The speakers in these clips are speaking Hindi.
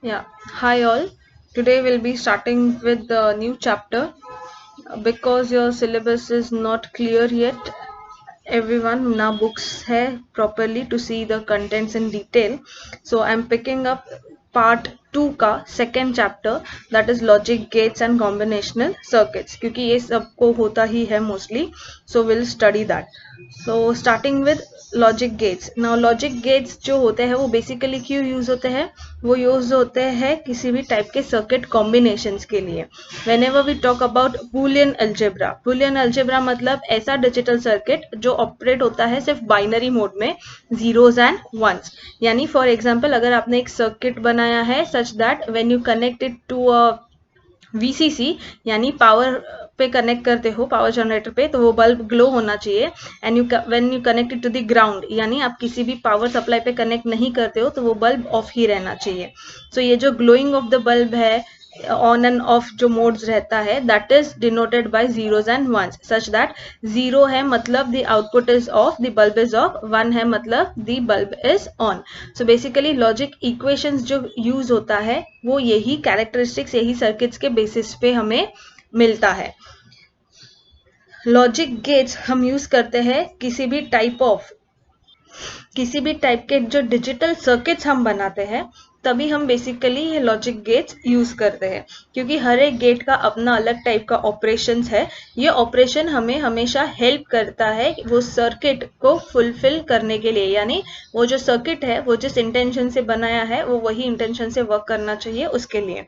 Yeah, hi all. Today we'll be starting with the new chapter. Because your syllabus is not clear yet, everyone now books hai properly to see the contents in detail. So I'm picking up part 2 का second chapter, that is logic gates and combinational circuits, क्योंकि ये सबको होता ही है mostly. So we'll study that. So starting with logic gates. Now logic gates जो होते हैं वो बेसिकली क्यों यूज होते हैं? वो यूज होते हैं किसी भी टाइप के सर्किट कॉम्बिनेशंस के लिए. Whenever we talk about Boolean algebra मतलब ऐसा डिजिटल सर्किट जो ऑपरेट होता है सिर्फ बाइनरी मोड में, जीरोज एंड वंस. यानी फॉर एग्जाम्पल अगर आपने एक सर्किट बनाया है such that when you connect it to a VCC यानी पावर पे कनेक्ट करते हो, पावर जनरेटर पे, तो वो बल्ब ग्लो होना चाहिए. And you when you connect it to the ground यानी आप किसी भी पावर सप्लाई पे कनेक्ट नहीं करते हो तो वो बल्ब ऑफ ही रहना चाहिए. सो ये जो ग्लोइंग ऑफ द बल्ब है, ऑन एंड ऑफ जो मोड्स रहता है, that is denoted by zeros and ones. Such that zero है मतलब the output is off, the bulb is off. One है मतलब the bulb is on. So basically logic equations जो यूज होता है वो यही कैरेक्टरिस्टिक्स, यही सर्किट्स के बेसिस पे हमें मिलता है. लॉजिक गेट्स हम यूज करते हैं किसी भी टाइप के जो डिजिटल सर्किट्स हम बनाते हैं तभी हम बेसिकली ये लॉजिक गेट्स यूज करते हैं, क्योंकि हर एक गेट का अपना अलग टाइप का ऑपरेशंस है. ये ऑपरेशन हमें हमेशा हेल्प करता है वो सर्किट को फुलफिल करने के लिए. यानी वो जो सर्किट है वो जिस इंटेंशन से बनाया है वो वही इंटेंशन से वर्क करना चाहिए उसके लिए.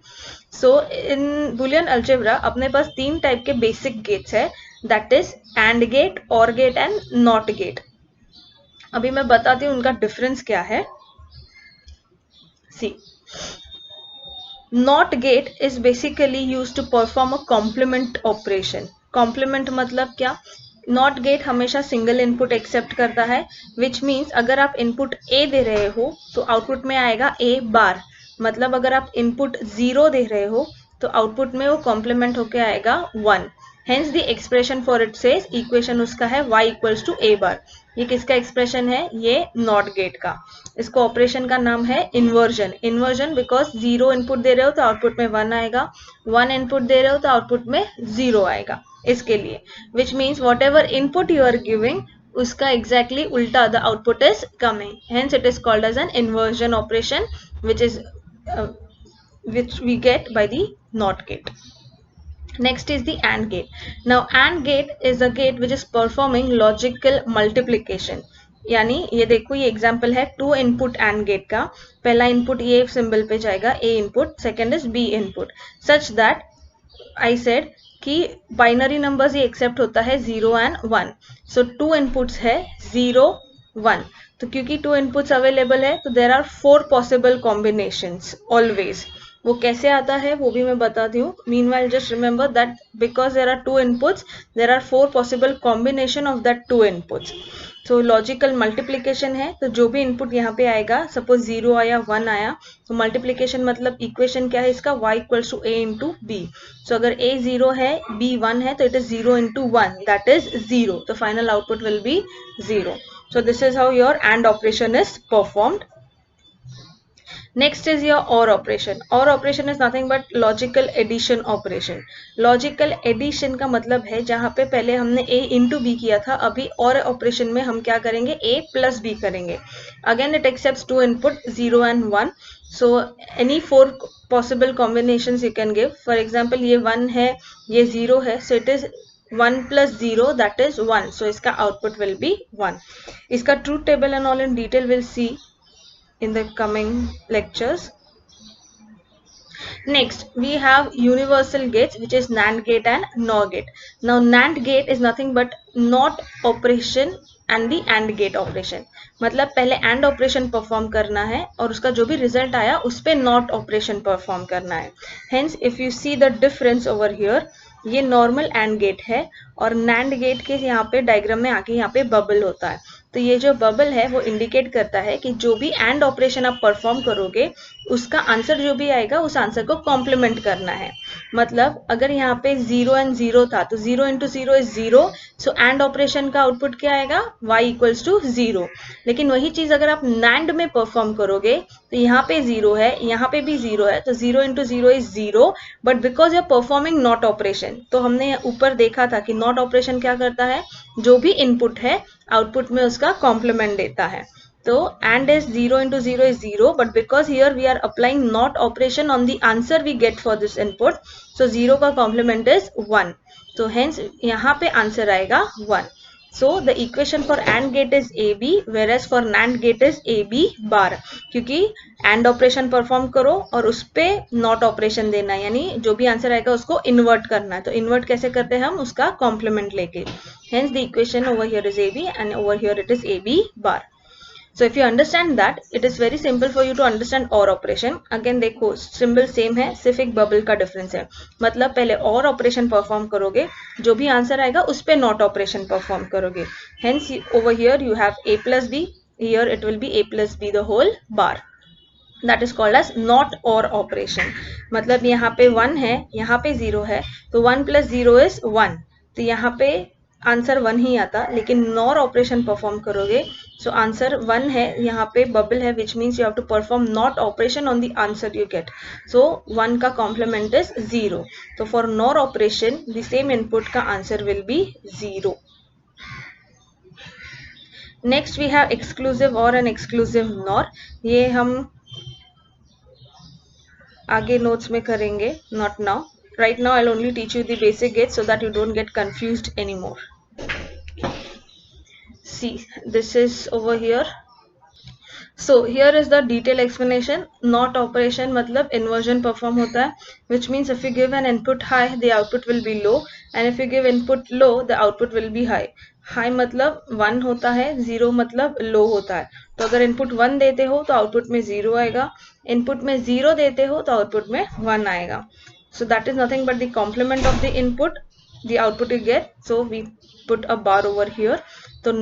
सो इन बुलियन अलजेब्रा अपने पास तीन टाइप के बेसिक गेट्स है, that is and gate, or gate and not gate. अभी मैं बताती हूँ उनका डिफरेंस क्या है. See, not gate is basically use to perform a complement operation. Complement मतलब क्या? नॉट गेट हमेशा सिंगल इनपुट एक्सेप्ट करता है, विच मीन्स अगर आप इनपुट ए दे रहे हो तो आउटपुट में आएगा ए बार. मतलब अगर आप इनपुट जीरो दे रहे हो तो आउटपुट में वो कॉम्प्लीमेंट होके आएगा one. Hence the expression for it says, equation उसका है y इक्वल्स टू ए बार. ये किसका एक्सप्रेशन है? ये नॉट गेट का. इसको ऑपरेशन का नाम है inversion. Inversion because zero input दे रहे हो तो आउटपुट में वन आएगा, वन इनपुट दे रहे हो तो आउटपुट में जीरो आएगा. इसके लिए which means whatever input you are giving उसका एग्जैक्टली उल्टा the output is coming. Hence it is called as an inversion operation which we get by the NOT gate. Next is the AND gate. Now AND gate is a gate which is performing logical multiplication. यानी ये देखो, ये एग्जाम्पल है टू इनपुट एंड गेट का. पहला इनपुट ये सिंबल पे जाएगा A input, second is B input. Such that I said कि बाइनरी नंबर्स ये एक्सेप्ट होता है zero and one. So two inputs है जीरो वन. तो क्योंकि टू इनपुट्स अवेलेबल है तो there are four possible combinations always. वो कैसे आता है वो भी मैं बताती हूँ. Meanwhile just remember that because there are two inputs there are four possible combination of that two inputs. So logical multiplication है तो जो भी इनपुट यहाँ पे आएगा, सपोज जीरो आया वन आया, तो मल्टीप्लीकेशन मतलब इक्वेशन क्या है इसका? y equals to a into b. So अगर a जीरो है b वन है तो it is zero into one, that is zero. तो final output will be zero. So this is how your AND operation is performed. Next is your OR operation. OR operation is nothing but logical addition operation. Logical addition का मतलब है जहाँ पे पहले हमने A into B किया था, अभी OR operation में हम क्या करेंगे? A plus B करेंगे. Again it accepts two input 0 and 1. So any four possible combinations you can give. For example ये 1 है, ये 0 है, so it is 1 plus 0 that is 1. So इसका output will be 1. इसका truth table and all in detail we'll see in the coming lectures. Next we have universal gates which is NAND gate and NOR gate. Now NAND gate is nothing but NOT operation and the AND gate operation. मतलब पहले AND operation perform करना है और उसका जो भी result आया उस पे NOT operation perform करना है. Hence if you see the difference over here, ये नॉर्मल एंड गेट है और नैंड गेट के यहाँ पे डायग्राम में आके यहाँ पे बबल होता है. तो ये जो बबल है वो इंडिकेट करता है कि जो भी एंड ऑपरेशन आप परफॉर्म करोगे उसका आंसर जो भी आएगा उस आंसर को कॉम्प्लीमेंट करना है. मतलब अगर यहाँ पे 0 एंड 0 था तो 0 into 0 is 0, so and operation का आउटपुट क्या आएगा, y इक्वल्स टू 0। लेकिन वही चीज अगर आप NAND में परफॉर्म करोगे तो यहाँ पे 0 है, यहाँ पे भी 0 है, तो 0 into 0 is 0, but because you are performing not operation, तो हमने ऊपर देखा था कि नॉट ऑपरेशन क्या करता है, जो भी इनपुट है आउटपुट में उसका कॉम्प्लीमेंट देता है। So and is 0 into 0 is 0, but because here we are applying not operation on the answer we get for this input, so 0 का complement is 1, so hence यहाँ पे answer आएगा 1। So the equation for AND gate is AB, whereas for NAND gate is AB bar, क्योंकि AND operation perform करो और उस पे not operation देना है, यानी जो भी आंसर आएगा उसको invert करना है। तो invert कैसे करते हैं हम, उसका complement लेके, hence the equation over here is AB and over here it is AB bar। So if you understand that, it is very simple for you to understand OR operation। Again देखो सिंबल सेम है, सिर्फ एक बबल का डिफरेंस है। मतलब पहले OR ऑपरेशन परफॉर्म करोगे, जो भी आंसर आएगा उस पे नॉट ऑपरेशन परफॉर्म करोगे। Hence over here you have a plus b, here it will be a plus b the whole bar, that is called as not OR operation। मतलब यहाँ पे 1 है, यहाँ पे 0 है, तो 1 plus 0 is 1, तो यहाँ पे आंसर 1 ही आता, लेकिन नॉर ऑपरेशन परफॉर्म करोगे सो आंसर 1 है, यहाँ पे बबल है, which means you have to perform NOT operation on the answer you get, so 1 का कॉम्प्लीमेंट इज 0। तो for NOR operation the same input का answer will be 0। Next we have exclusive OR and exclusive NOR। ये हम आगे नोट्स में करेंगे, not now. Right now I'll only teach you the basic gates so that you don't get confused anymore। See, this is over here। So here is the detailed explanation। Not operation मतलब inversion perform होता है, which means if you give an input high the output will be low, and if you give input low the output will be high। High मतलब 1 होता है, 0 मतलब लो होता है। तो अगर इनपुट 1 देते हो तो आउटपुट में 0 आएगा, इनपुट में 0 देते हो तो आउटपुट में 1 आएगा। So that is nothing but the complement of the input, the output you get, so we put a bar over here। तो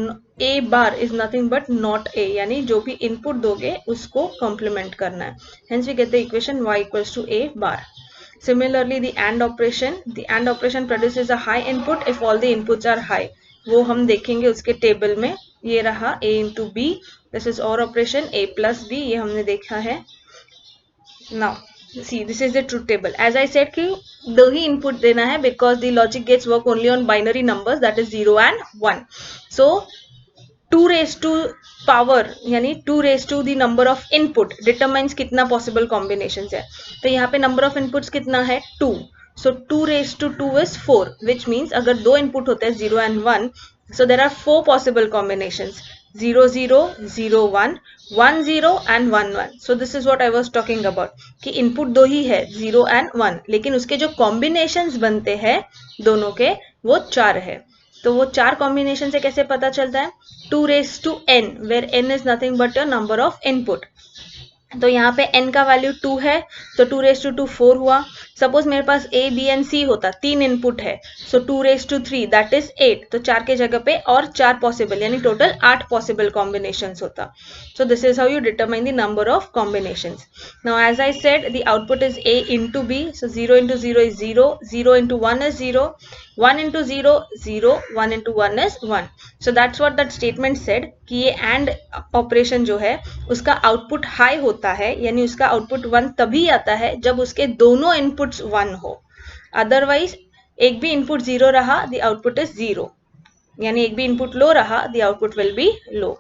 a bar is nothing but not a, यानी जो भी इनपुट दोगे उसको कॉम्प्लीमेंट करना है। Hence we get the equation y equals to a bar। Similarly the AND operation produces a high input if all the inputs are high। वो हम देखेंगे उसके टेबल में, ये रहा a into b, this is OR operation, a plus b, ये हमने देखा है। Now see, this is the truth table। as I said कि दो ही input देना है because the logic gates work only on binary numbers, that is 0 and 1। so 2 raised to power यानी 2 raised to the number of input determines कितना possible combinations है। तो यहाँ पे number of inputs कितना है, 2, so 2 raised to 2 is 4, which means अगर दो input होते हैं 0 and 1, so there are 4 possible combinations, 0 0 0 1 1 0 and 1 1। so this is what I was talking about कि input दो ही है 0 and 1, लेकिन उसके जो combinations बनते हैं दोनों के वो 4 है। तो वो 4 कॉम्बिनेशन से कैसे पता चलता है, 2 raised to n where n is nothing but your number of input। तो यहाँ पे n का वैल्यू 2 है, तो 2 raised to 2 4 हुआ। सपोज मेरे पास a b and c होता, 3 इनपुट है, सो 2 raised to 3 दैट इज 8, तो 4 के जगह पे और 4 पॉसिबल, यानी टोटल 8 पॉसिबल कॉम्बिनेशंस होता। So this is how you determine the number of combinations. Now as I said the output is a into b, so 0 into 0 is 0, 0 into 1 is 0, 1 into 0 0, 1 into 1 is 1। so that's what that statement said कि ये AND ऑपरेशन जो है उसका आउटपुट हाई होता है, यानी उसका आउटपुट 1 तभी आता है जब उसके दोनों इनपुट्स 1 हो, अदरवाइज एक भी इनपुट 0 रहा द आउटपुट इज 0, यानी एक भी इनपुट लो रहा the output will be low.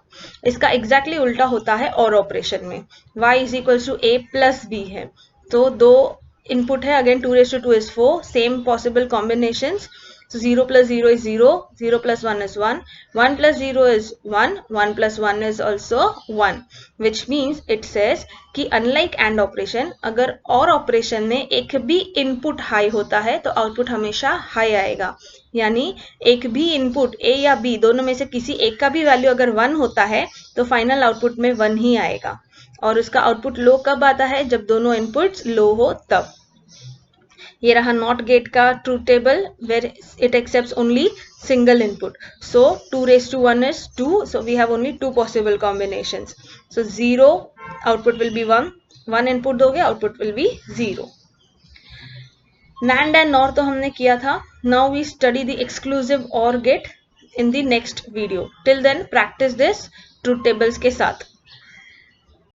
इसका एग्जैक्टली उल्टा होता है OR ऑपरेशन में, y is equal to a plus b है, तो दो इनपुट है, again 2 raised to 2 is 4, same possible combinations. So 0 plus 0 is 0, 0 plus 1 is 1, 1 plus 0 is 1, 1 plus 1 is also 1, which means it says कि unlike AND ऑपरेशन, अगर OR ऑपरेशन में एक भी इनपुट हाई होता है तो आउटपुट हमेशा हाई आएगा, यानी एक भी इनपुट A या B दोनों में से किसी एक का भी वैल्यू अगर 1 होता है तो फाइनल आउटपुट में 1 ही आएगा, और उसका आउटपुट लो कब आता है, जब दोनों इनपुट्स लो हो तब। ये रहा नॉट गेट का truth table where it accepts only single input. So 2 raised to 1 is 2, so we have only 2 possible combinations। so 0 output will be 1, 1 input दोगे output will be 0। NAND and NOR तो हमने किया था. Now we study the exclusive OR gate in the next video. Till then practice this truth tables के साथ.